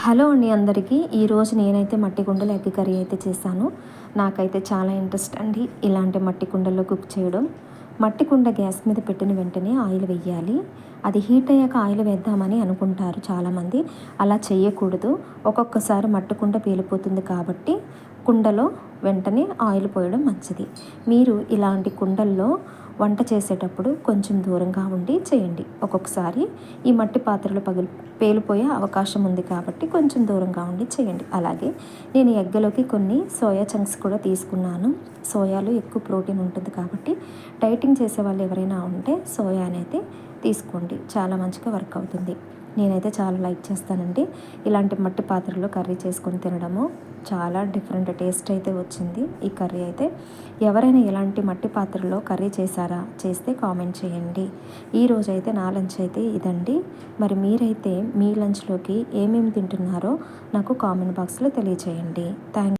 Hello అండి అందరికీ. ఈరోజు నేనైతే మట్టి కుండలో ఎగ్ కర్రీ అయితే చేశాను. నాకైతే చాలా ఇంట్రెస్ట్ అండి ఇలాంటి మట్టి కుండల్లో కుక్ చేయడం. మట్టి కుండ గ్యాస్ మీద పెట్టిన వెంటనే ఆయిల్ వేయాలి. అది హీట్ అయ్యాక ఆయిల్ వేద్దామని అనుకుంటారు చాలామంది. అలా చేయకూడదు. ఒక్కొక్కసారి మట్టి కుండ పేలిపోతుంది కాబట్టి కుండలో వెంటనే ఆయిల్ పోయడం మంచిది. మీరు ఇలాంటి కుండల్లో వంట చేసేటప్పుడు కొంచెం దూరంగా ఉండి చేయండి. ఒక్కొక్కసారి ఈ మట్టి పాత్రలు పేలిపోయే అవకాశం ఉంది కాబట్టి కొంచెం దూరంగా ఉండి చేయండి. అలాగే నేను ఎగ్గలోకి కొన్ని సోయా చంక్స్ కూడా తీసుకున్నాను. సోయాలో ఎక్కువ ప్రోటీన్ ఉంటుంది కాబట్టి డైటింగ్ చేసే వాళ్ళు ఎవరైనా ఉంటే సోయా అనేది తీసుకోండి. చాలా మంచిగా వర్క్ అవుతుంది. నేనైతే చాలా లైక్ చేస్తానండి ఇలాంటి మట్టి పాత్రలో కర్రీ చేసుకొని తినడము. చాలా డిఫరెంట్ టేస్ట్ అయితే వచ్చింది ఈ కర్రీ అయితే. ఎవరైనా ఇలాంటి మట్టి పాత్రలో కర్రీ చేస్తే కామెంట్ చేయండి. ఈరోజైతే నా లంచ్ అయితే ఇదండి. మరి మీరైతే మీ లంచ్లోకి ఏమేమి తింటున్నారో నాకు కామెంట్ బాక్స్లో తెలియచేయండి. థ్యాంక్